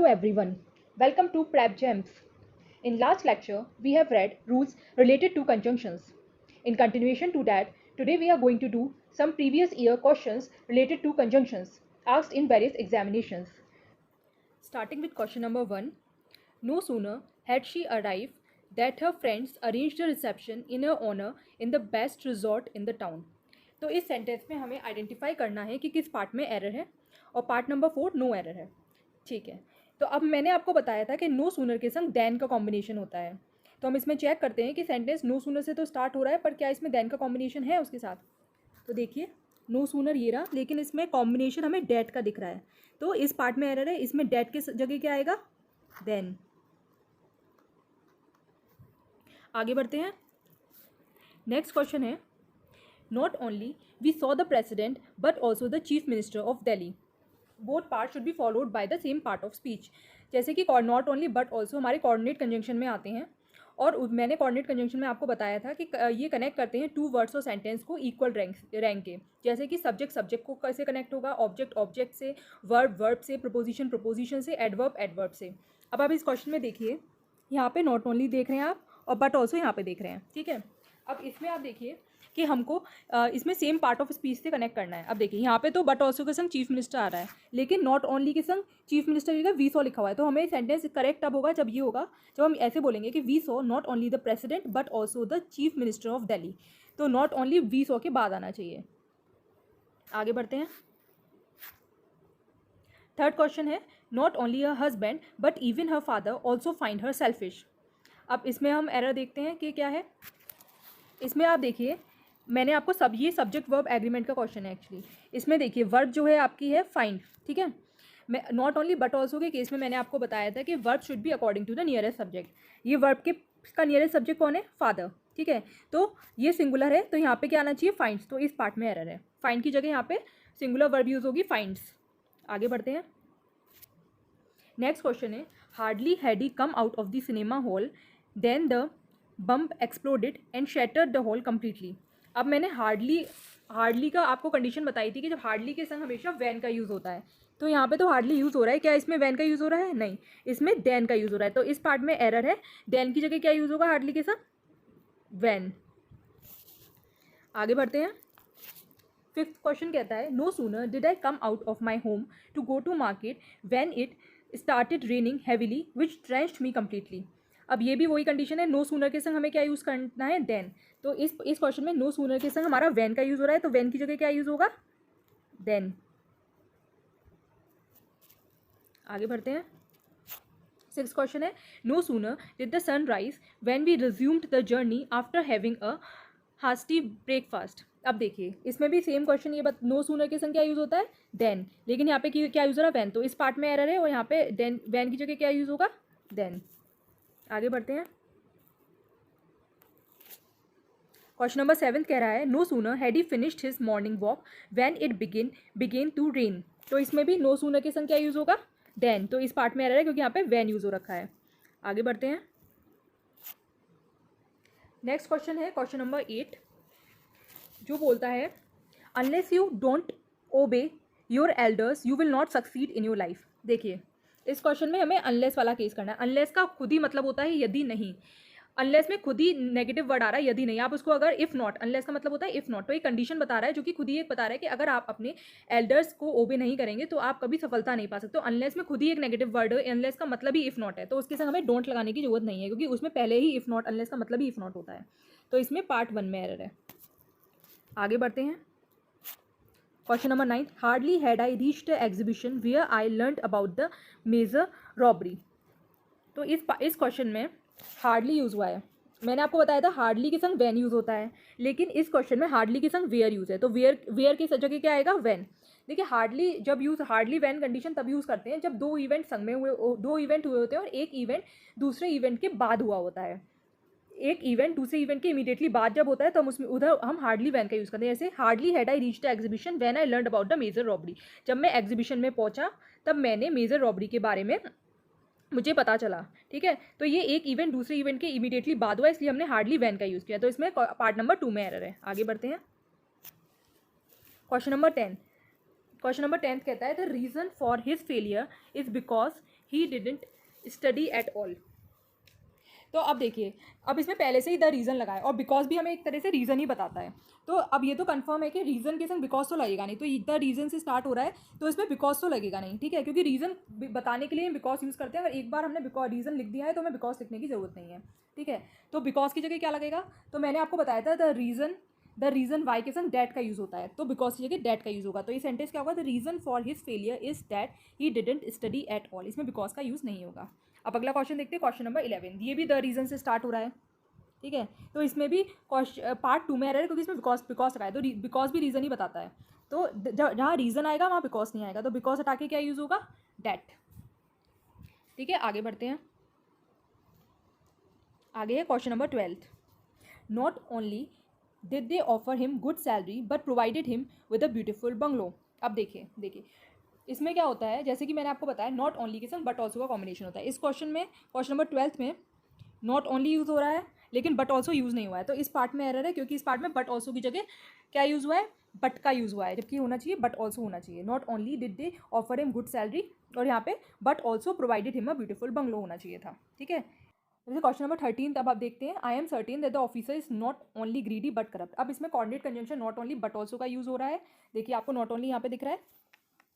everyone. Welcome to Prep Gems. In last lecture, we have read rules related to conjunctions. In continuation to that, today we are going to do some previous year questions related to conjunctions asked in various examinations. Starting with question number 1. No sooner had she arrived that her friends arranged a reception in her honor in the best resort in the town. तो इस sentence में हमें identify करना है कि किस part में error है और पार्ट नंबर 4 नो एरर है. ठीक है, तो अब मैंने आपको बताया था कि नो सूनर के संग देन का कॉम्बिनेशन होता है. तो हम इसमें चेक करते हैं कि सेंटेंस नो सूनर से तो स्टार्ट हो रहा है, पर क्या इसमें देन का कॉम्बिनेशन है उसके साथ. तो देखिए, नो सूनर ये रहा, लेकिन इसमें कॉम्बिनेशन हमें डेट का दिख रहा है. तो इस पार्ट में एरर है. इसमें डेट के जगह क्या आएगा? देन. आगे बढ़ते हैं. नेक्स्ट क्वेश्चन है, not only we saw the president but also the chief minister of Delhi. Both part should be followed by the same part of speech. जैसे कि नॉट ओनली बट ऑल्सो हमारे कोऑर्डिनेट कंजंक्शन में आते हैं, और मैंने coordinate conjunction में आपको बताया था कि ये कनेक्ट करते हैं टू वर्ड्स और सेंटेंस को इक्वल रैंक के. जैसे कि सब्जेक्ट सब्जेक्ट को कैसे कनेक्ट होगा, ऑब्जेक्ट ऑब्जेक्ट से, वर्ब वर्ब से, प्रपोजिशन प्रपोजिशन से, एडवर्ब एडवर्ब से. अब आप इस क्वेश्चन में देखिए, यहाँ पे नॉट ओनली देख रहे हैं आप और बट ऑल्सो यहाँ पे देख रहे हैं. ठीक है, अब इसमें आप देखिए कि हमको इसमें सेम पार्ट ऑफ स्पीच से कनेक्ट करना है. अब देखिए, यहाँ पे तो बट ऑल्सो के संग चीफ मिनिस्टर आ रहा है, लेकिन नॉट ओनली के संग चीफ मिनिस्टर का वी सॉ लिखा हुआ है. तो हमें सेंटेंस करेक्ट अब होगा जब ये होगा, जब हम ऐसे बोलेंगे कि we saw not only the president but also the chief minister of Delhi. तो नॉट ओनली वी सॉ के बाद आना चाहिए. आगे बढ़ते हैं. थर्ड क्वेश्चन है, not only her husband but even her father also find her selfish. अब इसमें हम एरर देखते हैं कि क्या है. इसमें आप देखिए, मैंने आपको ये सब्जेक्ट वर्ब एग्रीमेंट का क्वेश्चन है एक्चुअली. इसमें देखिए, वर्ब जो है आपकी है फाइंड. ठीक है, मैं नॉट ओनली बट ऑल्सो के केस में मैंने आपको बताया था कि verb should be according to the nearest subject. ये वर्ब के का नियरेस्ट सब्जेक्ट कौन है? फादर. ठीक है, तो ये सिंगुलर है, तो यहाँ पे क्या आना चाहिए? फाइंड्स. तो इस पार्ट में एरर है. फाइंड की जगह यहाँ पे सिंगुलर वर्ब यूज होगी, फाइंड्स. आगे बढ़ते हैं. नेक्स्ट क्वेश्चन है, hardly had he come out of the cinema hall than the bomb exploded and shattered the hall completely. अब मैंने हार्डली का आपको कंडीशन बताई थी कि जब हार्डली के संग हमेशा वैन का यूज़ होता है. तो यहाँ पे तो हार्डली यूज़ हो रहा है. क्या इसमें वैन का यूज़ हो रहा है? नहीं, इसमें देन का यूज़ हो रहा है. तो इस पार्ट में एरर है. देन की जगह क्या यूज़ होगा हार्डली के साथ? वैन. आगे बढ़ते हैं. फिफ्थ क्वेश्चन कहता है, no sooner did I come out of my home to go to market when it started raining heavily which drenched me completely. अब ये भी वही कंडीशन है, नो सूनर के संग हमें क्या यूज़ करना है? देन. तो इस क्वेश्चन में नो सूनर के संग हमारा वैन का यूज़ हो रहा है, तो वैन की जगह क्या यूज़ होगा? देन. आगे बढ़ते हैं. सिक्स क्वेश्चन है, no sooner did the sun rise when we resumed the journey after having a hasty breakfast. अब देखिए, इसमें भी सेम क्वेश्चन, ये नो सूनर के संग क्या यूज़ होता है? देन. लेकिन यहाँ पे क्या यूज़ हो रहा है? वैन. तो इस पार्ट में एरर है, और यहाँ पे देन, वैन की जगह क्या यूज़ होगा? देन. आगे बढ़ते हैं. क्वेश्चन नंबर 7 कह रहा है, no sooner had he finished his morning walk when it began to rain. तो इसमें भी नो सूनर के संग क्या यूज़ होगा? देन. तो इस पार्ट में एरर है क्योंकि यहाँ पे वैन यूज़ हो रखा है. आगे बढ़ते हैं. नेक्स्ट क्वेश्चन है क्वेश्चन नंबर 8, जो बोलता है, अनलेस यू डोंट ओबे your elders you will not succeed in your life. देखिए, इस क्वेश्चन में हमें अनलेस वाला केस करना है. अनलेस का खुद ही मतलब होता है यदि नहीं. अनलेस में खुद ही नेगेटिव वर्ड आ रहा है, यदि नहीं. आप उसको अगर इफ़ नॉट, अनलेस का मतलब होता है इफ़ नॉट. तो एक कंडीशन बता रहा है जो कि खुद ही एक बता रहा है कि अगर आप अपने एल्डर्स को ओबे नहीं करेंगे तो आप कभी सफलता नहीं पा सकते. तो अनलेस में खुद ही एक नेगेटिव वर्ड है, अनलेस का मतलब ही इफ़ नॉट है, तो उसके संग हमें डोंट लगाने की जरूरत नहीं है, क्योंकि उसमें पहले ही इफ़ नॉट, अनलेस का मतलब ही इफ़ नॉट होता है. तो इसमें पार्ट 1 में एरर है. आगे बढ़ते हैं. Question number 9, hardly had I reached the exhibition where I learned about the major robbery. तो इस क्वेश्चन में हार्डली यूज़ हुआ है. मैंने आपको बताया था हार्डली के संग वैन यूज़ होता है, लेकिन इस क्वेश्चन में हार्डली के संग वेयर यूज़ है. तो वेयर की जगह क्या आएगा? वैन. देखिए, हार्डली वैन कंडीशन तब यूज़ करते हैं जब दो इवेंट संग में दो इवेंट हुए होते हैं और एक इवेंट दूसरे इवेंट के बाद हुआ होता है. एक इवेंट दूसरे इवेंट के इमीडिएटली बाद जब होता है तो हम उसमें उधर हम हार्डली वैन का यूज़ करते हैं. जैसे hardly had I reach the exhibition when I learned about the major robbery. जब मैं एग्जीबिशन में पहुंचा तब मैंने मेजर रॉबरी के बारे में मुझे पता चला. ठीक है, तो ये एक इवेंट दूसरे इवेंट के इमीडिएटली बाद हुआ, इसलिए हमने हार्डली वैन का यूज़ किया. तो इसमें पार्ट नंबर 2 में एरर है. आगे बढ़ते हैं. क्वेश्चन नंबर 10 कहता है, the reason for his failure is because he didn't study at all. तो अब देखिए, अब इसमें पहले से ही द रीज़न लगा है और बिकॉज भी हमें एक तरह से रीज़न ही बताता है। तो अब ये तो कंफर्म है कि रीज़न के संग बिकॉज तो लगेगा नहीं, तो द रीज़न से स्टार्ट हो रहा है तो इसमें बिकॉज तो लगेगा नहीं, ठीक है, क्योंकि रीज़न बताने के लिए हम बिकॉज यूज़ करते हैं। अगर एक बार हमने बिकॉज रीज़न लिख दिया है तो हमें बिकॉज लिखने की ज़रूरत नहीं है, ठीक है। तो बिकॉज की जगह क्या लगेगा, तो मैंने आपको बताया था द रीज़न वाई के संग डैट का यूज़ होता है, तो बिकॉज की जगह डैट का यूज़ होगा। तो ये सेंटेंस क्या होगा, the reason for his failure is that he didn't study at all, इसमें बिकॉज का यूज़ नहीं होगा। अब अगला क्वेश्चन देखते हैं, क्वेश्चन नंबर 11, ये भी द रीज़न से स्टार्ट हो रहा है, ठीक है। तो इसमें भी पार्ट 2 में एरर है क्योंकि इसमें बिकॉज लगाया, तो बिकॉज भी रीज़न ही बताता है। तो जहाँ रीज़न आएगा वहाँ बिकॉज नहीं आएगा, तो बिकॉज हटा के क्या यूज़ होगा, डैट, ठीक है। आगे बढ़ते हैं, आगे है question number 12, not only did they offer him good salary but provided him with a beautiful bungalow. अब देखिए इसमें क्या होता है, जैसे कि मैंने आपको बताया नॉट ओनली के संग बट ऑल्सो का कॉम्बिनेशन होता है। इस क्वेश्चन में, क्वेश्चन नंबर 12 में नॉट ओनली यूज़ हो रहा है लेकिन बट ऑल्सो यूज़ नहीं हुआ है, तो इस पार्ट में एरर है क्योंकि इस पार्ट में बट ऑल्सो की जगह क्या यूज़ हुआ है, बट का यूज़ हुआ है, जबकि होना चाहिए बट ऑल्सो होना चाहिए। Not only did they offer him good salary और यहाँ पे but also provided him a beautiful bungalow होना चाहिए था, ठीक है। जैसे क्वेश्चन नंबर 13, तब आप देखते हैं, I am certain that the officer is not only greedy but corrupt. अब इसमें coordinate conjunction not only but also का यूज़ हो रहा है। देखिए आपको नॉट ओनली यहाँ पे दिख रहा है,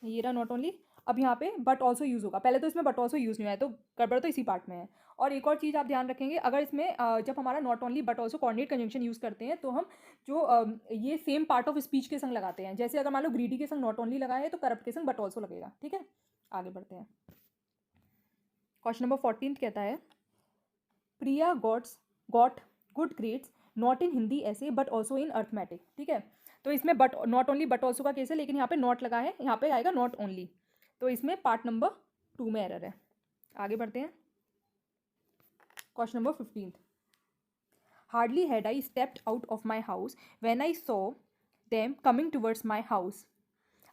ये रहा नॉट ओनली। अब यहाँ पे बट ऑल्सो यूज़ होगा, पहले तो इसमें बट ऑल्सो यूज़ नहीं हुआ है, तो गड़बड़ तो इसी पार्ट में है। और एक और चीज़ आप ध्यान रखेंगे, अगर इसमें जब हमारा not only but also coordinate conjunction use करते हैं तो हम जो ये सेम पार्ट ऑफ स्पीच के संग लगाते हैं। जैसे अगर मान लो ग्रीडी के संग नॉट ओनली लगा है तो करप्ट के संग बट ऑल्सो लगेगा, ठीक है। आगे बढ़ते हैं, क्वेश्चन नंबर 14 कहता है, Priya got good grades not in Hindi ऐसे बट ऑल्सो इन अर्थमेटिक, ठीक है। तो इसमें but not only but also का केस है, लेकिन यहाँ पे नॉट लगा है, यहाँ पे आएगा नॉट ओनली, तो इसमें पार्ट नंबर 2 में एरर है। आगे बढ़ते हैं, question number 15, hardly had I stepped out of my house when I saw them coming towards my house.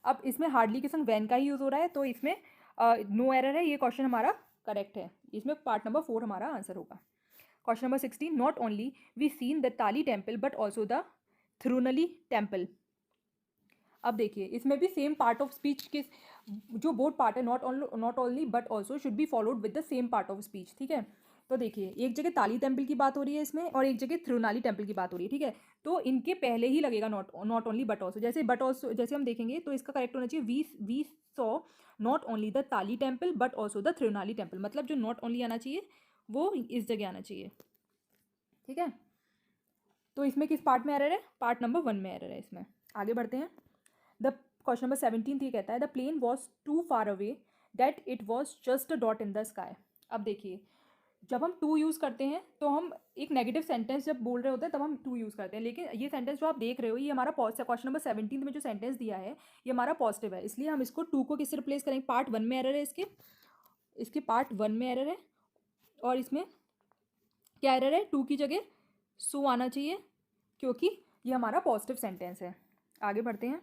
अब इसमें हार्डली के संग वैन का ही यूज़ हो रहा है, तो इसमें नो एरर है, ये क्वेश्चन हमारा करेक्ट है, इसमें पार्ट नंबर 4 हमारा आंसर होगा। Question number 16, not only we seen the Thali temple but also the Thirunelli temple. अब देखिए इसमें भी सेम पार्ट ऑफ स्पीच के जो बोथ पार्ट है, not only but also should be followed with the same part of speech, ठीक है। तो देखिए एक जगह ताली टेम्पल की बात हो रही है इसमें और एक जगह थिरुनाली टेम्पल की बात हो रही है, ठीक है। तो इनके पहले ही लगेगा नॉट ओनली बट ऑल्सो। जैसे बट ऑल्सो जैसे हम देखेंगे तो इसका करेक्ट होना चाहिए, we saw not only the Thali temple but also the Thirunelli temple, मतलब जो नॉट ओनली आना चाहिए वो इस जगह आना चाहिए, ठीक है। तो इसमें किस पार्ट में एरर है, पार्ट नंबर 1 में एरर है इसमें। आगे बढ़ते हैं, द क्वेश्चन नंबर 17 ये कहता है, the plane was too far away that it was just a dot in the sky. अब देखिए जब हम टू यूज़ करते हैं तो हम एक नेगेटिव सेंटेंस जब बोल रहे होते हैं तब हम टू यूज़ करते हैं, लेकिन ये सेंटेंस जो आप देख रहे हो ये हमारा क्वेश्चन नंबर 17 में जो सेंटेंस दिया है ये हमारा पॉजिटिव है, इसलिए हम इसको टू को किससे रिप्लेस करेंगे, पार्ट 1 में एरर है इसके पार्ट 1 में एरर है और इसमें क्या एरर है, टू की जगह सो आना चाहिए क्योंकि ये हमारा पॉजिटिव सेंटेंस है। आगे बढ़ते हैं,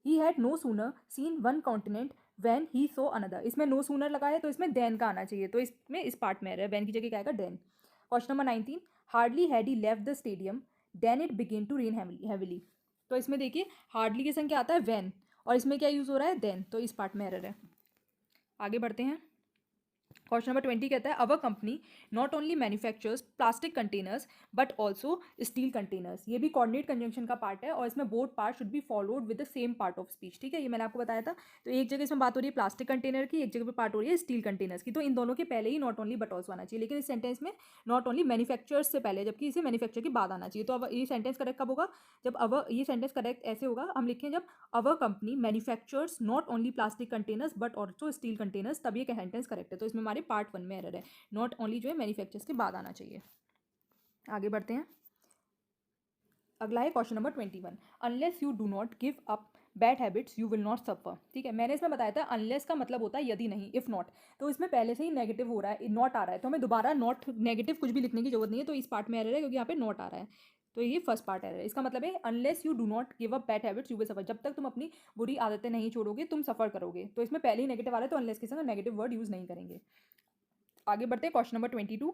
he had no sooner seen one continent than he saw another. इसमें नो सूनर लगा है तो इसमें देन का आना चाहिए, तो इसमें इस पार्ट में है, वैन की जगह क्या आएगा, then. Question number 19, hardly had he left the stadium then it began to rain heavily. तो इसमें देखिए हार्डली के संग क्या आता है, वैन, और इसमें क्या यूज़ हो रहा है, देन, तो इस पार्ट में एरर है। आगे बढ़ते हैं, क्वेश्चन नंबर 20 कहता है, our company not only manufactures plastic containers but also steel containers. ये भी कोऑर्डिनेट कंजंक्शन का पार्ट है और इसमें both part should be followed with the same part of speech, ठीक है। ये मैंने आपको बताया था। तो एक जगह इसमें बात हो रही है प्लास्टिक कंटेनर की, एक जगह पे पार्ट हो रही है स्टील कंटेनर्स की, तो इन दोनों के पहले ही नॉट ओनली बट ऑल्सो आना चाहिए, लेकिन इस सेंटेंस में नॉट ओनली मैन्युफैक्चर्स से पहले, जबकि इसे मैन्युफैक्चर के बाद आना चाहिए। तो अब ये सेंटेंस करेक्ट कब होगा, जब अवर, ये सेंटेंस करेक्ट ऐसे होगा, हम लिखें जब our company manufactures not only plastic containers but also steel containers, तब ये सेंटेंस करेक्ट है। तो इसमें हमारे पार्ट 1 में एरर है, नॉट ओनली जो है मैन्युफैक्चर्स के बाद आना चाहिए। आगे बढ़ते हैं, अगला है question number 21, unless you do not give up bad habits you will not suffer, ठीक है। मैंने इसमें बताया था अनलेस का मतलब होता है यदि नहीं, इफ़ नॉट, तो इसमें पहले से ही नेगेटिव हो रहा है, नॉट आ रहा है, तो हमें दोबारा नॉट नेगेटिव कुछ भी लिखने की जरूरत नहीं है, तो इस पार्ट में एरर है क्योंकि यहाँ पे नॉट आ रहा है, तो ये फर्स्ट पार्ट एरर है। इसका मतलब है unless you do not give up bad habits you will suffer, जब तक तुम अपनी बुरी आदतें नहीं छोड़ोगे तुम सफ़र करोगे, तो इसमें पहले ही नेगेटिव आ रहा है, तो अनलेस के संग नेगेटिव वर्ड यूज़ नहीं करेंगे। आगे बढ़ते हैं, क्वेश्चन नंबर 22,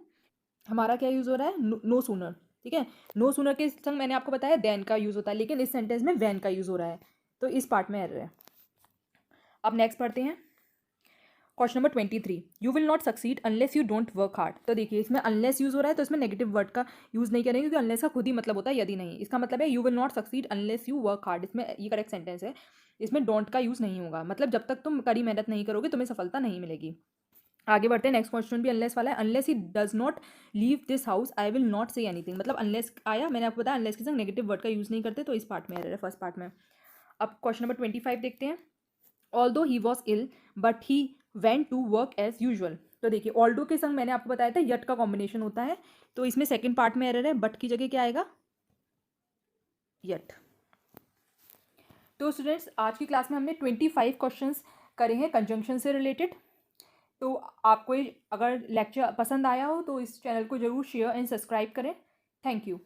हमारा क्या यूज़ हो रहा है, नो सूनर, ठीक है। नो सूनर के संग मैंने आपको बताया देन का यूज़ होता है, लेकिन इस सेंटेंस में वैन का यूज़ हो रहा है, तो इस पार्ट में एरर है। अब नेक्स्ट पढ़ते हैं, question number 23, you will not succeed unless you don't work hard. तो देखिए इसमें अनलेस यूज़ हो रहा है, तो इसमें नेगेटिव वर्ड का यूज़ नहीं करेंगे, क्योंकि अनलेस का खुद ही मतलब होता है यदि नहीं। इसका मतलब है you will not succeed unless you work hard, इसमें ये करेक्ट सेंटेंस है। इसमें डोंट का यूज़ नहीं होगा, मतलब जब तक तुम कड़ी मेहनत नहीं करोगे तुम्हें सफलता नहीं मिलेगी। आगे बढ़ते हैं, नेक्स्ट क्वेश्चन भी अनलेस वाला है। Unless he does not leave this house I will not say anything. मतलब अनलेस आया, मैंने आपको बताया अनलेस के संग नेगेटिव वर्ड का यूज़ नहीं करते, तो इस पार्ट में एरर है, फर्स्ट पार्ट में। अब क्वेश्चन नंबर 25 देखते हैं। Although he was ill but he went to work as usual. तो देखिए ऑल्डो के संग मैंने आपको बताया था यट का कॉम्बिनेशन होता है, तो इसमें सेकेंड पार्ट में एरर है, बट की जगह क्या आएगा, यट। तो स्टूडेंट्स आज की क्लास में हमने 25 क्वेश्चंस करे हैं कंजंक्शन से रिलेटेड। तो आपको अगर लेक्चर पसंद आया हो तो इस चैनल को ज़रूर शेयर एंड सब्सक्राइब करें। Thank you.